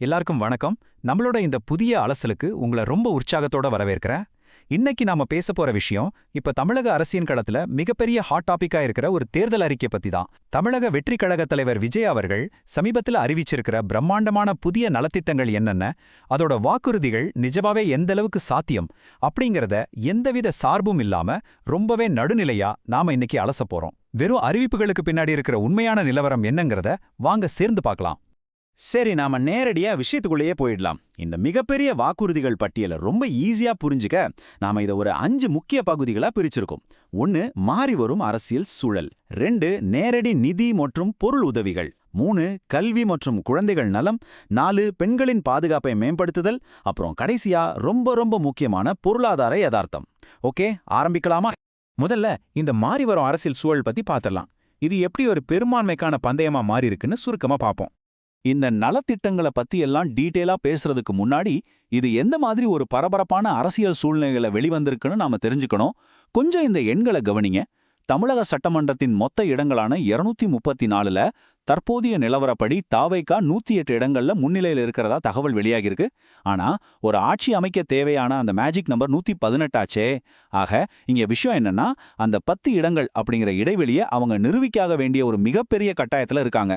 எல்லாருக்கும் வணக்கம். நம்மளோட இந்த புதிய அலசலுக்கு உங்களை ரொம்ப உற்சாகத்தோட வரவேற்கிறேன். இன்னைக்கு நாம பேச போற விஷயம் இப்ப தமிழக அரசியல் களத்துல மிகப்பெரிய ஹாட் டாபிக்கா இருக்கிற ஒரு தேர்தல் அறிக்கை பத்தி தான். தமிழக வெற்றி கழக தலைவர் விஜய் அவர்கள் சமீபத்துல அறிவிச்சிருக்கிற பிரம்மாண்டமான புதிய நலத்திட்டங்கள் என்னென்ன, அதோட வாக்குறுதிகள் நிஜமாவே எந்த அளவுக்கு சாத்தியம் அப்படிங்கறத எந்தவித சார்பும் இல்லாம ரொம்பவே நடுநிலையா நாம இன்னைக்கு அலச போறோம். வெறும் அறிவிப்புகளுக்கு பின்னாடி இருக்கிற உண்மையான நிலவரம் என்னங்கறத வாங்க சேர்ந்து பார்க்கலாம். சரி, நாம நேரடியா விஷயத்துக்குள்ளேயே போயிடலாம். இந்த மிகப்பெரிய வாக்குறுதிகள் பட்டியலை ரொம்ப ஈஸியா புரிஞ்சுக்க நாம இதை ஒரு 5 முக்கிய பகுதிகளா பிரிச்சிருக்கோம். 1 மாறி வரும் அரசியல் சூழல், 2 நேரடி நிதி மற்றும் பொருள் உதவிகள், 3 கல்வி மற்றும் குழந்தைகள் நலம், 4 பெண்களின் பாதுகாப்பை மேம்படுத்துதல், அப்புறம் கடைசியா ரொம்ப ரொம்ப முக்கியமான பொருளாதார யதார்த்தம். ஓகே, ஆரம்பிக்கலாமா? முதல்ல இந்த மாறி வரும் அரசியல் சூழல் பத்தி பாத்திரலாம். இது எப்படி ஒரு பெரும்பான்மைக்கான பந்தயமா மாறி இருக்குன்னு சுருக்கமா பார்ப்போம். இந்த நலத்திட்டங்களை பத்தி எல்லாம் டீட்டெயிலா பேசுறதுக்கு முன்னாடி இது எந்த மாதிரி ஒரு பரபரப்பான அரசியல் சூழ்நிலைகளை வெளிவந்திருக்குன்னு நாம தெரிஞ்சுக்கணும். கொஞ்சம் இந்த எண்களை கவனிங்க. தமிழக சட்டமன்றத்தின் மொத்த இடங்களான 234ல தற்போதைய நிலவரப்படி தாவைக்கா 108 இடங்கள்ல முன்னிலையில் இருக்கிறதா தகவல் வெளியாகிருக்கு. ஆனா ஒரு ஆட்சி அமைக்க தேவையான அந்த மேஜிக் நம்பர் 118 ஆச்சே. ஆக இங்க விஷயம் என்னன்னா, அந்த 10 இடங்கள் அப்படிங்கிற இடைவெளியை அவங்க நிரூபிக்காக வேண்டிய ஒரு மிகப்பெரிய கட்டாயத்துல இருக்காங்க.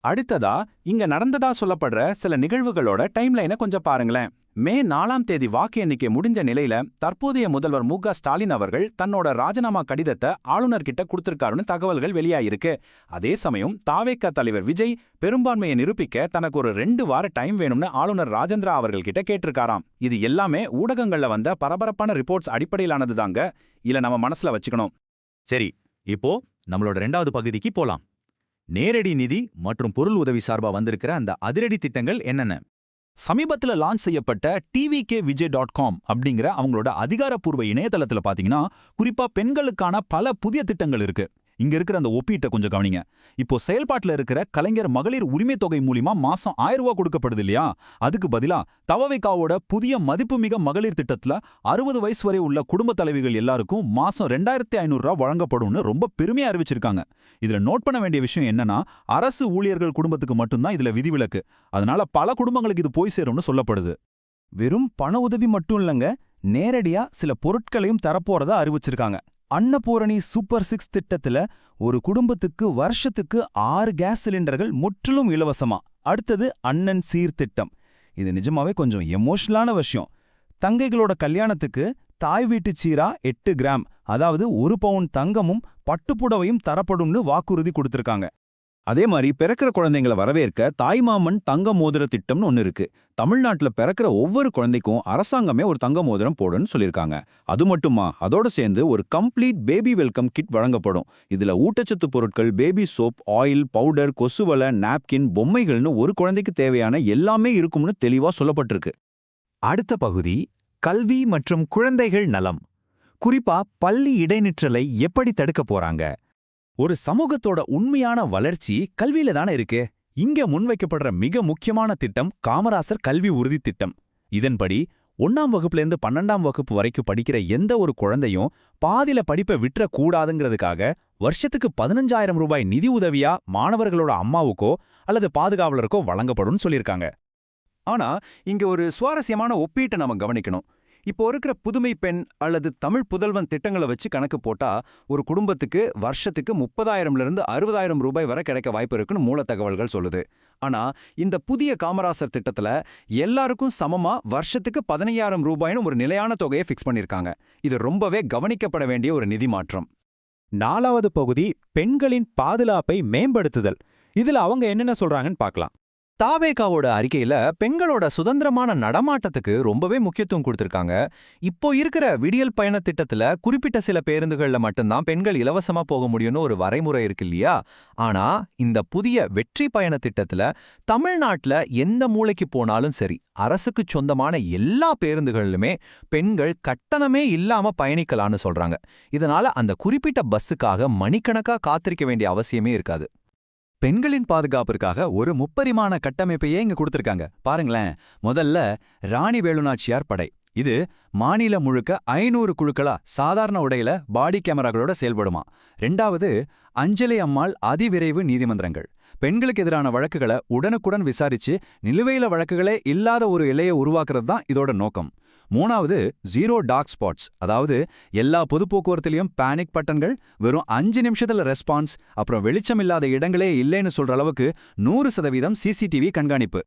அடுத்ததா இங்க நடந்ததா சொல்லப்படுற சில நிகழ்வுகளோட டைம்லைனை கொஞ்சம் பாருங்களேன். மே 4ஆம் தேதி வாக்கு எண்ணிக்கை முடிஞ்ச நிலையில தற்போதைய முதல்வர் மு.க. ஸ்டாலின் அவர்கள் தன்னோட ராஜினாமா கடிதத்தை ஆளுநர்கிட்ட கொடுத்திருக்காருன்னு தகவல்கள் வெளியாயிருக்கு. அதே சமயம் தாவேகா தலைவர் விஜய் பெரும்பான்மையை நிரூபிக்க தனக்கு ஒரு 2 வார டைம் வேணும்னு ஆளுநர் ராஜேந்திரா அவர்கள்கிட்ட கேட்டிருக்காராம். இது எல்லாமே ஊடகங்கள்ல வந்த பரபரப்பான ரிப்போர்ட்ஸ் அடிப்படையிலானது தாங்க. இல்ல நம்ம மனசுல வச்சுக்கணும். சரி, இப்போ நம்மளோட 2வது பகுதிக்கு போலாம். நேரடி நிதி மற்றும் பொருள் உதவி சார்பா வந்திருக்கிற அந்த அதிரடி திட்டங்கள் என்னென்ன? சமீபத்துல லான்ச் செய்யப்பட்ட tvkvijay.com அப்படிங்கிற அவங்களோட அதிகாரப்பூர்வ இணையதளத்துல பாத்தீங்கன்னா குறிப்பா பெண்களுக்கான பல புதிய திட்டங்கள் இருக்கு. இங்க இருக்கிற அந்த ஒப்பீட்டை கொஞ்சம் கவனிங்க. இப்போ செயல்பாட்டுல இருக்கிற கலைஞர் மகளிர் உரிமை தொகை மூலியமா மாசம் 1000 ரூபாய் கொடுக்கப்படுது இல்லையா? அதுக்கு பதிலா தவவைக்காவோட புதிய மதிப்புமிக மகளிர் திட்டத்துல 60 வயசு வரை உள்ள குடும்ப தலைவிகள் எல்லாருக்கும் மாசம் 2500 ரூபாய் வழங்கப்படும்னு ரொம்ப பெருமையா அறிவிச்சிருக்காங்க. இதுல நோட் பண்ண வேண்டிய விஷயம் என்னன்னா, அரசு ஊழியர்கள் குடும்பத்துக்கு மட்டும்தான் இதுல விதிவிலக்கு. அதனால பல குடும்பங்களுக்கு இது போய் சேரும்னு சொல்லப்படுது. வெறும் பண உதவி மட்டும் இல்லங்க, நேரடியா சில பொருட்களையும் தரப்போறதா அறிவிச்சிருக்காங்க. அன்னபூரணி சூப்பர் 6 திட்டத்துல ஒரு குடும்பத்துக்கு வருஷத்துக்கு 6 கேஸ் சிலிண்டர்கள் முற்றிலும் இலவசமா. அடுத்தது அண்ணன் சீர் திட்டம். இது நிஜமாவே கொஞ்சம் எமோஷனலான விஷயம். தங்கைகளோட கல்யாணத்துக்கு தாய் வீட்டு சீரா 8 கிராம், அதாவது 1 பவுன் தங்கமும் பட்டுப்புடவையும் தரப்படும்னு வாக்குறுதி கொடுத்திருக்காங்க. அதே மாதிரி பிறக்கிற குழந்தைங்களை வரவேற்க தாய்மாமன் தங்க மோதிர திட்டம்னு ஒன்று இருக்கு. தமிழ்நாட்டில் பிறக்கிற ஒவ்வொரு குழந்தைக்கும் அரசாங்கமே ஒரு தங்க மோதிரம் போடுன்னு சொல்லியிருக்காங்க. அது மட்டுமா, அதோட சேர்ந்து ஒரு கம்ப்ளீட் பேபி வெல்கம் கிட் வழங்கப்படும். இதுல ஊட்டச்சத்து பொருட்கள், பேபி சோப், ஆயில், பவுடர், கொசுவலை, நாப்கின், பொம்மைகள்னு ஒரு குழந்தைக்கு தேவையான எல்லாமே இருக்கும்னு தெளிவா சொல்லப்பட்டிருக்கு. அடுத்த பகுதி கல்வி மற்றும் குழந்தைகள் நலம். குறிப்பா பள்ளி இடைநிற்றலை எப்படி தடுக்க போறாங்க? ஒரு சமூகத்தோட உண்மையான வளர்ச்சி கல்வியில தானே இருக்கு. இங்க முன்வைக்கப்படுற மிக முக்கியமான திட்டம் காமராசர் கல்வி உறுதி திட்டம். இதன்படி 1ஆம் வகுப்புலேருந்து 12ஆம் வகுப்பு வரைக்கும் படிக்கிற எந்த ஒரு குழந்தையும் பாதியில படிப்பை விட்டுறக்கூடாதுங்கிறதுக்காக வருஷத்துக்கு 15,000 ரூபாய் நிதி உதவியா மாணவர்களோட அம்மாவுக்கோ அல்லது பாதுகாவலருக்கோ வழங்கப்படும்னு சொல்லியிருக்காங்க. ஆனா இங்க ஒரு சுவாரஸ்யமான ஒப்பீட்டை நம்ம கவனிக்கணும். இப்போ இருக்கிற புதுமை பெண் அல்லது தமிழ் புதல்வன் திட்டங்களை வச்சு கணக்கு போட்டா ஒரு குடும்பத்துக்கு வருஷத்துக்கு 30,000லிருந்து 60,000 ரூபாய் வரை கிடைக்க வாய்ப்பு இருக்குன்னு மூல தகவல்கள் சொல்லுது. ஆனா இந்த புதிய காமராசர் திட்டத்துல எல்லாருக்கும் சமமா வருஷத்துக்கு 15,000 ரூபாய்னு ஒரு நிலையான தொகையை ஃபிக்ஸ் பண்ணிருக்காங்க. இது ரொம்பவே கவனிக்கப்பட வேண்டிய ஒரு நிதி மாற்றம். 4வது பகுதி பெண்களின் பாதுகாப்பை மேம்படுத்துதல். இதுல அவங்க என்னென்ன சொல்றாங்கன்னு பார்க்கலாம். தாவேகாவோட அறிக்கையில பெண்களோட சுதந்திரமான நடமாட்டத்துக்கு ரொம்பவே முக்கியத்துவம் கொடுத்திருக்காங்க. இப்போ இருக்கிற விடியல் பயண திட்டத்துல குறிப்பிட்ட சில பேருந்துகள்ல மட்டும்தான் பெண்கள் இலவசமா போக முடியும்னு ஒரு வரைமுறை இருக்கு இல்லையா? ஆனா இந்த புதிய வெற்றி பயண திட்டத்துல தமிழ்நாட்டுல எந்த மூலைக்கு போனாலும் சரி, அரசுக்கு சொந்தமான எல்லா பேருந்துகளிலுமே பெண்கள் கட்டணமே இல்லாம பயணிக்கலாம்னு சொல்றாங்க. இதனால அந்த குறிப்பிட்ட பஸ்ஸுக்காக மணிக்கணக்கா காத்திருக்க வேண்டிய அவசியமே இருக்காது. பெண்களின் பாதுகாப்பிற்காக ஒரு முப்பரிமாண கட்டமைப்பையே இங்க கொடுத்திருக்காங்க. பாருங்களேன், முதல்ல ராணி வேலுநாச்சியார் படை, இது மாநிலம் முழுக்க 500 குழுக்களா சாதாரண உடையில பாடி கேமராக்களோட செயல்படுமா. 2வது, அஞ்சலி அம்மாள் அதிவிரைவு நீதிமன்றங்கள். பெண்களுக்கு எதிரான வழக்குகளை உடனுக்குடன் விசாரிச்சு நிலுவையில வழக்குகளே இல்லாத ஒரு இலையை உருவாக்குறது தான் இதோட நோக்கம். 3வது, ஜீரோ டார்க் ஸ்பாட்ஸ், அதாவது எல்லா பொது போக்குவரத்திலையும் பேனிக் பட்டன்கள், வெறும் 5 நிமிஷத்துல ரெஸ்பான்ஸ், அப்புறம் வெளிச்சம் இல்லாத இடங்களே இல்லைன்னு சொல்ற அளவுக்கு 100% சிசிடிவி கண்காணிப்பு.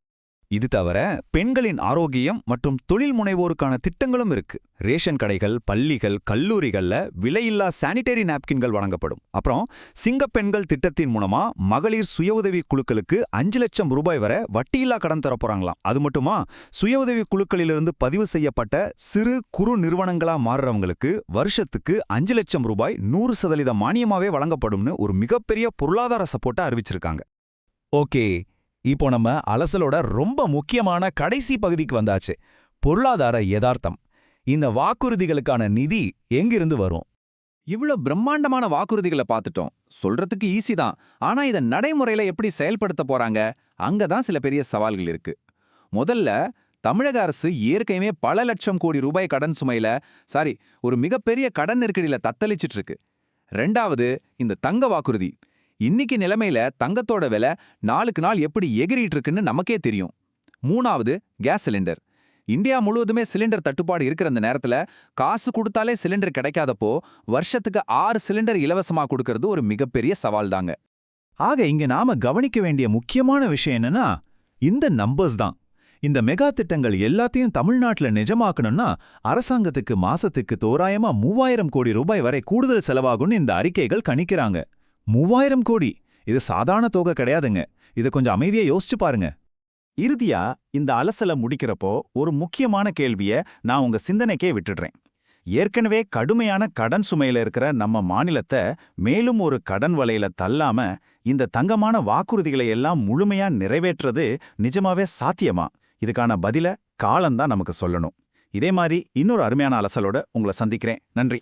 இது தவிர பெண்களின் ஆரோக்கியம் மற்றும் தொழில் முனைவோருக்கான திட்டங்களும் இருக்கு. ரேஷன் கடைகள், பள்ளிகள், கல்லூரிகள்ல விலையில்லா சானிடரி நாப்கின்கள் வழங்கப்படும். அப்புறம் சிங்கப்பெண்கள் திட்டத்தின் மூலமா மகளிர் சுய உதவி குழுக்களுக்கு 5 லட்சம் ரூபாய் வரை வட்டியில்லா கடன் தரப்போறாங்களாம். அது மட்டுமா, சுய உதவி குழுக்களிலிருந்து பதிவு செய்யப்பட்ட சிறு குறு நிறுவனங்களா மாறுறவங்களுக்கு வருஷத்துக்கு 5 லட்சம் ரூபாய் 100% மானியமாவே வழங்கப்படும்னு ஒரு மிகப்பெரிய பொருளாதார சப்போர்ட்டை அறிவிச்சிருக்காங்க. ஓகே, இப்போ நம்ம அலசலோட ரொம்ப முக்கியமான கடைசி பகுதிக்கு வந்தாச்சு. பொருளாதார யதார்த்தம். இந்த வாக்குறுதிகளுக்கான நிதி எங்கிருந்து வரும்? இவ்ளோ பிரம்மாண்டமான வாக்குறுதிகளை பார்த்துட்டோம். சொல்றதுக்கு ஈஸி தான். ஆனா இத நடைமுறையில எப்படி செயல்படுத்த போறாங்க? அங்கதான் சில பெரிய சவால்கள் இருக்கு. முதல்ல, தமிழக அரசு ஏற்கனவே பல லட்சம் கோடி ரூபாய் கடன் சுமையில ஒரு மிகப்பெரிய கடன் நெருக்கடியில தத்தளிச்சிட்டு இருக்கு. 2வது, இந்த தங்க வாக்குறுதி. இன்னைக்கு நிலைமையில தங்கத்தோட விலை நாளுக்கு நாள் எப்படி எகிரிட்டு இருக்குன்னு நமக்கே தெரியும். 3வது, கேஸ் சிலிண்டர். இந்தியா முழுவதுமே சிலிண்டர் தட்டுப்பாடு இருக்கிற அந்த நேரத்துல காசு கொடுத்தாலே சிலிண்டர் கிடைக்காதப்போ வருஷத்துக்கு 6 சிலிண்டர் இலவசமா கொடுக்கறது ஒரு மிகப்பெரிய சவால் தாங்க. ஆக இங்க நாம கவனிக்க வேண்டிய முக்கியமான விஷயம் என்னன்னா, இந்த நம்பர்ஸ் தான். இந்த மெகா திட்டங்கள் எல்லாத்தையும் தமிழ்நாட்டுல நிஜமாக்கணும்னா அரசாங்கத்துக்கு மாசத்துக்கு தோராயமா 3000 கோடி ரூபாய் வரை கூடுதல் செலவாகும்னு இந்த அறிக்கைகள் கணிக்கிறாங்க. 3000 கோடி, இது சாதாரண தொகை கிடையாதுங்க. இதை கொஞ்சம் அமைதியா யோசிச்சு பாருங்க. இறுதியா இந்த அலசலை முடிக்கிறப்போ ஒரு முக்கியமான கேள்வியை நான் உங்க சிந்தனைக்கே விட்டுடுறேன். ஏற்கனவே கடுமையான கடன் சுமையில இருக்கிற நம்ம மாநிலத்தை மேலும் ஒரு கடன் வலையில தள்ளாம இந்த தங்கமான வாக்குறுதிகளை எல்லாம் முழுமையா நிறைவேற்றுறது நிஜமாவே சாத்தியமா? இதுக்கான பதில காலம்தான் நமக்கு சொல்லணும். இதே மாதிரி இன்னொரு அருமையான அலசலோட உங்களை சந்திக்கிறேன். நன்றி.